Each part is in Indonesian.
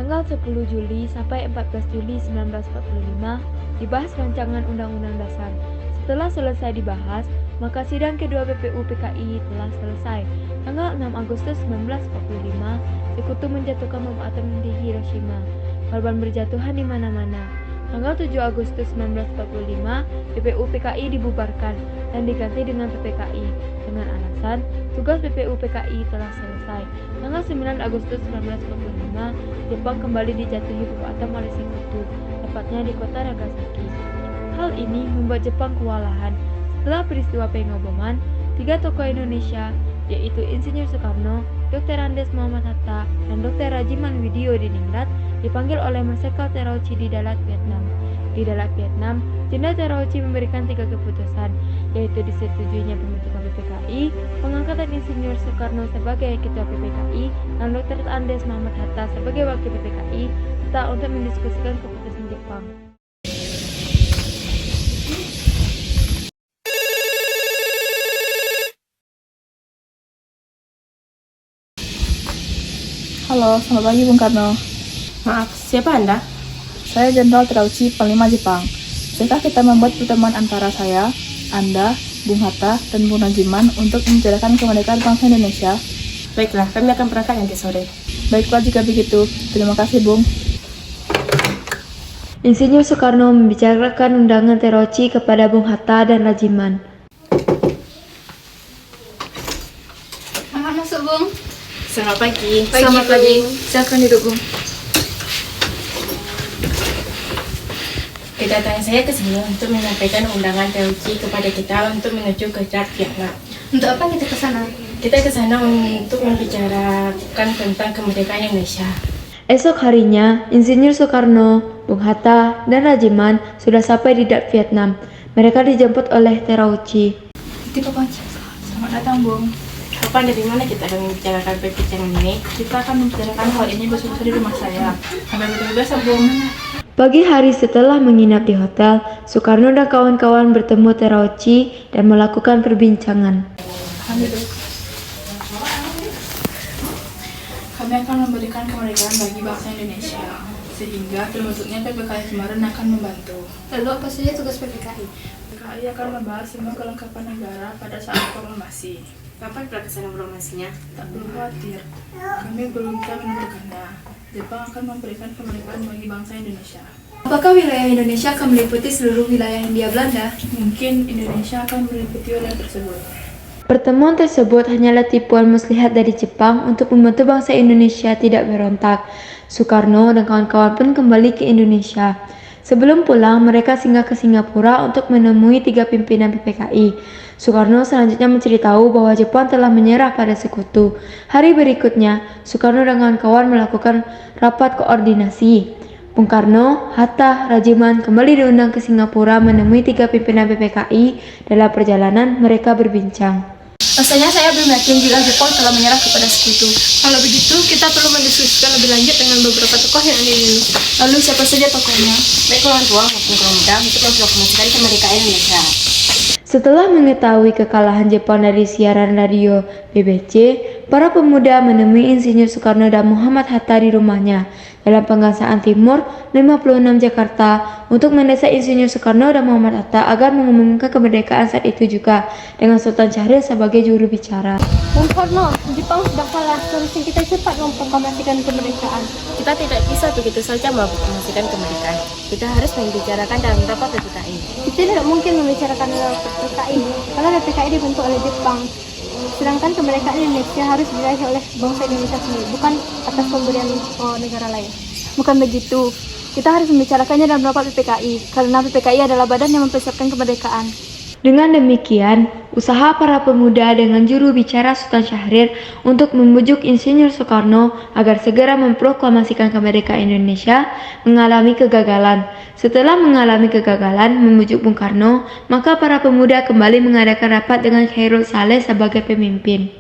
Tanggal 10 Juli sampai 14 Juli 1945 dibahas rancangan Undang-Undang Dasar. Setelah selesai dibahas, maka sidang kedua BPU PKI telah selesai. Tanggal 6 Agustus 1945, Sekutu menjatuhkan bom atom di Hiroshima. Korban berjatuhan di mana-mana. Tanggal 7 Agustus 1945, BPU PKI dibubarkan dan diganti dengan PPKI dengan alasan tugas BPU PKI telah selesai. Tanggal 9 Agustus 1945, Jepang kembali dijatuhi bom atom oleh Sekutu, tepatnya di kota Nagasaki. Hal ini membuat Jepang kewalahan. Setelah peristiwa pengoboman, 3 tokoh Indonesia, yaitu Insinyur Soekarno, Dr. Andes Muhammad Hatta, dan Dr. Rajiman Widyo-Diningrat, dipanggil oleh Marsekal Terauchi di Dalat, Vietnam. Di Dalat, Vietnam, Jenderal Terauchi memberikan 3 keputusan, yaitu disetujuinya pembentukan PPKI, pengangkatan Insinyur Soekarno sebagai Ketua PPKI, dan Dr. Andes Muhammad Hatta sebagai Wakil PPKI, serta untuk mendiskusikan keputusan Jepang. Halo, selamat pagi Bung Karno. Maaf, siapa Anda? Saya Jenderal Terauchi, Panglima Jepang. Bisakah kita membuat pertemuan antara saya, Anda, Bung Hatta, dan Bung Rajiman untuk membicarakan kemerdekaan bangsa Indonesia? Baiklah, kami akan berangkat nanti sore. Baiklah jika begitu. Terima kasih, Bung. Insinyur Soekarno membicarakan undangan Terauchi kepada Bung Hatta dan Rajiman. Selamat masuk, Bung. Selamat pagi. Selamat pagi. Silakan duduk, Bung. Kedatangan saya ke sini untuk menyampaikan undangan Terauchi kepada kita untuk menuju ke Dalat, Vietnam. Untuk apa kita ke sana? Kita ke sana untuk membicarakan tentang kemerdekaan Indonesia. Esok harinya, Insinyur Soekarno, Bung Hatta, dan Rajiman sudah sampai di Dalat, Vietnam. Mereka dijemput oleh Terauchi. Selamat datang, Bung. Kapan dari mana kita akan membicarakan perbincangan ini? Kita akan membicarakan hal ini besok-besok di rumah saya. Sampai bertemu besok, Bung. Pagi hari setelah menginap di hotel, Soekarno dan kawan-kawan bertemu Terauchi dan melakukan perbincangan. Kami akan memberikan kemerdekaan bagi bangsa Indonesia, sehingga terbentuknya PPKI kemarin akan membantu. Lalu apa saja tugas PPKI? PPKI akan membahas semua kelengkapan negara pada saat proklamasi. Kapan pelaksanaan proklamasinya? Tak perlu khawatir, kami belum bisa menentukannya. Jepang akan memberikan kemerdekaan bagi bangsa Indonesia. Apakah wilayah Indonesia akan meliputi seluruh wilayah Hindia Belanda? Mungkin Indonesia akan meliputi wilayah tersebut. Pertemuan tersebut hanyalah tipuan muslihat dari Jepang untuk membantu bangsa Indonesia tidak berontak. Soekarno dan kawan-kawan pun kembali ke Indonesia. Sebelum pulang, mereka singgah ke Singapura untuk menemui 3 pimpinan PPKI. Soekarno selanjutnya menceritakan bahwa Jepang telah menyerah pada Sekutu. Hari berikutnya, Soekarno dan kawan-kawan melakukan rapat koordinasi. Bung Karno, Hatta, Rajiman kembali diundang ke Singapura menemui 3 pimpinan PPKI. Dalam perjalanan, mereka berbincang. Rasanya saya belum yakin jika Jepang telah menyerah kepada Sekutu. Kalau begitu, kita perlu mendiskusikan lebih lanjut dengan beberapa tokoh yang ada di Indonesia. Lalu siapa saja tokohnya? Baik orang tua maupun kaum muda untuk memproklamasikan kemerdekaan Indonesia. Setelah mengetahui kekalahan Jepang dari siaran radio BBC, para pemuda menemui Insinyur Soekarno dan Muhammad Hatta di rumahnya dalam Pegangsaan Timur 56 Jakarta untuk mendesak Insinyur Soekarno dan Muhammad Hatta agar mengumumkan kemerdekaan saat itu juga dengan Sultan Syahrir sebagai juru bicara. Bung Karno, Jepang sudah kalah. Seharusnya kita cepat memproklamasikan kemerdekaan. Kita tidak bisa begitu saja memproklamasikan kemerdekaan. Kita harus membicarakan dalam rapat PPKI. Kita tidak mungkin membicarakan dalam PPKI karena PPKI dibentuk oleh Jepang. Sedangkan kemerdekaan Indonesia harus diraih oleh bangsa Indonesia sendiri, bukan atas pemberian negara lain. Bukan begitu. Kita harus membicarakannya dalam rapat PPKI, karena PPKI adalah badan yang mempersiapkan kemerdekaan. Dengan demikian, usaha para pemuda dengan juru bicara Sultan Syahrir untuk membujuk Insinyur Soekarno agar segera memproklamasikan kemerdekaan Indonesia mengalami kegagalan. Setelah mengalami kegagalan membujuk Bung Karno, maka para pemuda kembali mengadakan rapat dengan Khairul Saleh sebagai pemimpin.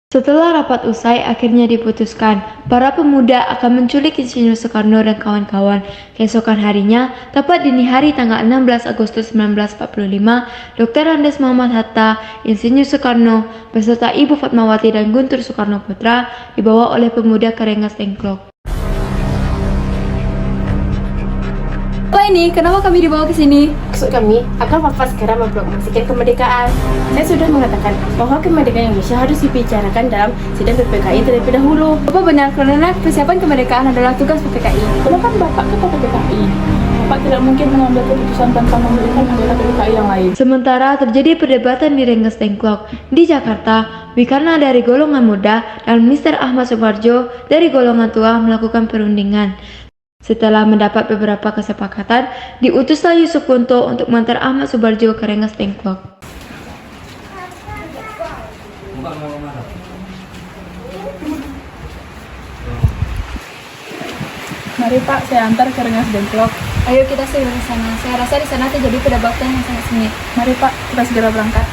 Setelah rapat usai, akhirnya diputuskan para pemuda akan menculik Insinyur Soekarno dan kawan-kawan. Keesokan harinya, tepat dini hari tanggal 16 Agustus 1945, Dr. Andes Muhammad Hatta, Insinyur Soekarno, beserta Ibu Fatmawati dan Guntur Soekarno Putra dibawa oleh pemuda ke Rengas Dengklok. Apa ini? Kenapa kami dibawa ke sini? Maksud kami agar Bapak segera mempromosikan kemerdekaan. Saya sudah mengatakan bahwa kemerdekaan Indonesia harus dibicarakan dalam sidang PPKI terlebih dahulu. Bapak benar, karena persiapan kemerdekaan adalah tugas PPKI. Kenapa Bapak ketua PPKI? Bapak tidak mungkin mengambil keputusan tanpa memberikan anggota PPKI yang lain. Sementara terjadi perdebatan di Rengas Dengklok di Jakarta, Wikarna dari golongan muda dan Mr. Ahmad Subarjo dari golongan tua melakukan perundingan. Setelah mendapat beberapa kesepakatan, diutuslah Yusuf Kunto untuk mengantar Ahmad Subarjo ke Rengas Dengklok. Mari Pak, saya antar ke Rengas Dengklok. Ayo kita segera ke sana. Saya rasa di sana terjadi perdebatan yang sangat sengit. Mari Pak, kita segera berangkat.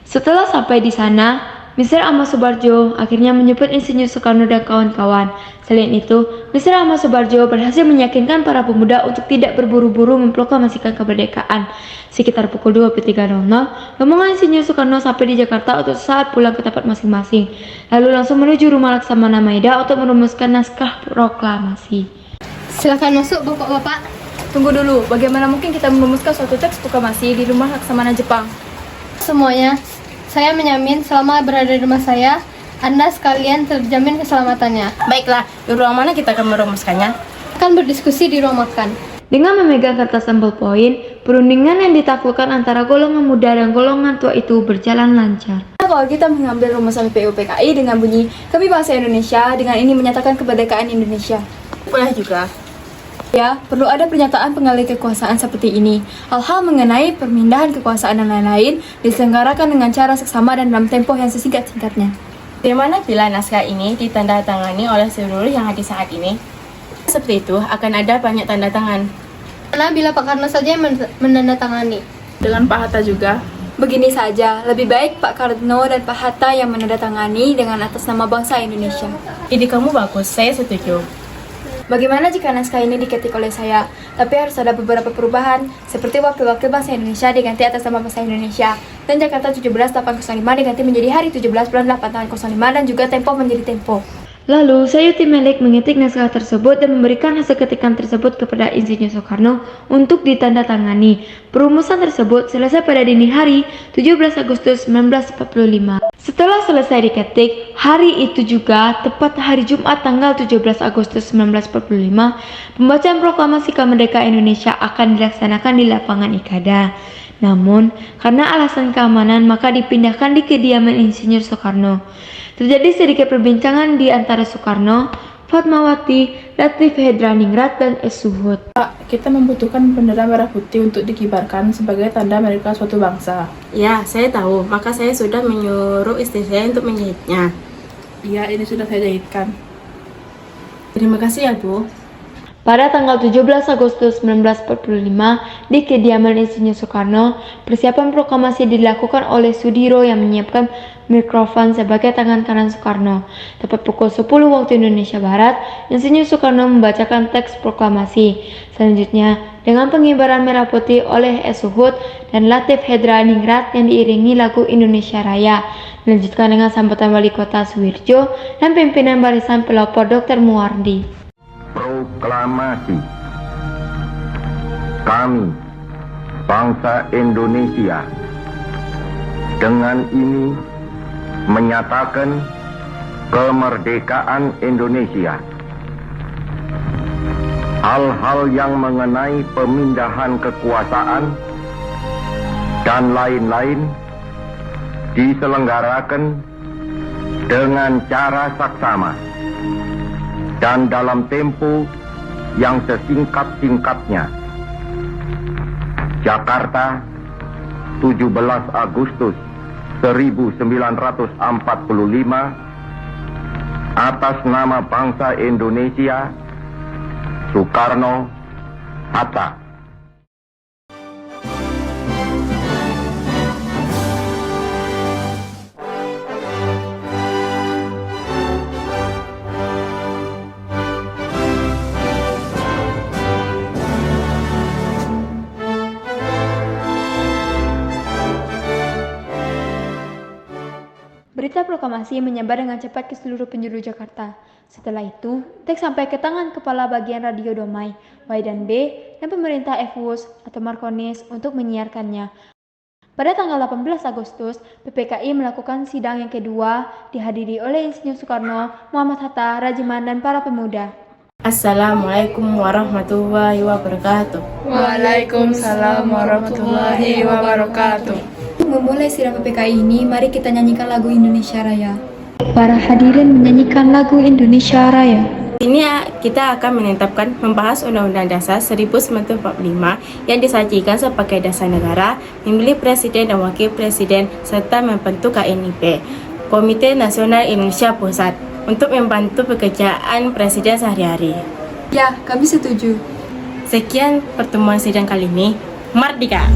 Setelah sampai di sana, Mr. Ahmad Subarjo akhirnya menjemput Insinyur Soekarno dan kawan-kawan. Selain itu, Mr. Ahmad Subarjo berhasil meyakinkan para pemuda untuk tidak berburu-buru memproklamasikan kemerdekaan. Sekitar pukul 23.00, rombongan Insinyur Soekarno sampai di Jakarta untuk saat pulang ke tempat masing-masing, lalu langsung menuju rumah Laksamana Maeda untuk merumuskan naskah proklamasi. Silakan masuk bapak-bapak. Tunggu dulu, bagaimana mungkin kita merumuskan suatu teks proklamasi di rumah Laksamana Jepang? Semuanya, saya menjamin selama berada di rumah saya, Anda sekalian terjamin keselamatannya. Baiklah, di ruang mana kita akan merumuskannya? Akan berdiskusi di ruang makan. Dengan memegang kertas sampel poin, perundingan yang ditaklukkan antara golongan muda dan golongan tua itu berjalan lancar. Kalau kita mengambil rumusan PPU PKI dengan bunyi kami bangsa Indonesia, dengan ini menyatakan kemerdekaan Indonesia. Boleh juga. Ya, perlu ada pernyataan pengalih kekuasaan seperti ini. Hal-hal mengenai permindahan kekuasaan dan lain-lain diselenggarakan dengan cara seksama dan dalam tempo yang sesingkat-singkatnya. Bagaimana bila naskah ini ditandatangani oleh seluruh yang hadir saat ini? Seperti itu, akan ada banyak tanda tangan. Karena bila Pak Karno saja yang menandatangani. Dengan Pak Hatta juga. Begini saja, lebih baik Pak Karno dan Pak Hatta yang menandatangani dengan atas nama bangsa Indonesia. Ide kamu bagus, saya setuju. Bagaimana jika naskah ini diketik oleh saya? Tapi harus ada beberapa perubahan, seperti wakil-wakil bangsa Indonesia diganti atas nama bangsa Indonesia, dan Jakarta 17.805 diganti menjadi hari 17 bulan 8 tahun 05, dan juga tempo menjadi tempo. Lalu, Sayuti Melik mengetik naskah tersebut dan memberikan hasil ketikan tersebut kepada Insinyur Soekarno untuk ditandatangani. Perumusan tersebut selesai pada dini hari 17 Agustus 1945. Setelah selesai diketik, hari itu juga, tepat hari Jumat tanggal 17 Agustus 1945, pembacaan proklamasi kemerdekaan Indonesia akan dilaksanakan di lapangan Ikada. Namun, karena alasan keamanan, maka dipindahkan di kediaman Insinyur Soekarno. Terjadi sedikit perbincangan di antara Soekarno, Fatmawati, Latif Hedraningrat, dan Es Suhud. Pak, kita membutuhkan bendera merah putih untuk dikibarkan sebagai tanda mereka suatu bangsa. Ya, saya tahu. Maka saya sudah menyuruh istri saya untuk menjahitnya. Iya, ini sudah saya jahitkan. Terima kasih ya, Bu. Pada tanggal 17 Agustus 1945, di kediaman Insinyur Soekarno, persiapan proklamasi dilakukan oleh Sudiro yang menyiapkan mikrofon sebagai tangan kanan Soekarno. Tepat pukul 10 waktu Indonesia Barat, Insinyur Soekarno membacakan teks proklamasi. Selanjutnya, dengan pengibaran merah putih oleh Es Suhud dan Latif Hedraningrat yang diiringi lagu Indonesia Raya, dilanjutkan dengan sambutan Wali Kota Suwirjo dan pimpinan barisan pelopor Dr. Muwardi. Proklamasi. Kami, bangsa Indonesia, dengan ini menyatakan kemerdekaan Indonesia. Hal-hal yang mengenai pemindahan kekuasaan dan lain-lain diselenggarakan dengan cara saksama dan dalam tempo yang sesingkat-singkatnya. Jakarta, 17 Agustus 1945, atas nama bangsa Indonesia, Soekarno, Hatta. Berita proklamasi menyebar dengan cepat ke seluruh penjuru Jakarta. Setelah itu, teks sampai ke tangan Kepala Bagian Radio Domai, Y dan B, dan pemerintah FWUS atau Markonis untuk menyiarkannya. Pada tanggal 18 Agustus, PPKI melakukan sidang yang kedua dihadiri oleh Insinyur Soekarno, Muhammad Hatta, Rajiman, dan para pemuda. Assalamualaikum warahmatullahi wabarakatuh. Waalaikumsalam warahmatullahi wabarakatuh. Memulai sidang PPKI ini, mari kita nyanyikan lagu Indonesia Raya. Para hadirin menyanyikan lagu Indonesia Raya. Ini kita akan menetapkan membahas Undang-Undang Dasar 1945 yang disajikan sebagai dasar negara, memilih presiden dan wakil presiden, serta membentuk KNIP, Komite Nasional Indonesia Pusat, untuk membantu pekerjaan presiden sehari-hari. Ya, kami setuju. Sekian pertemuan sidang kali ini. Mardika!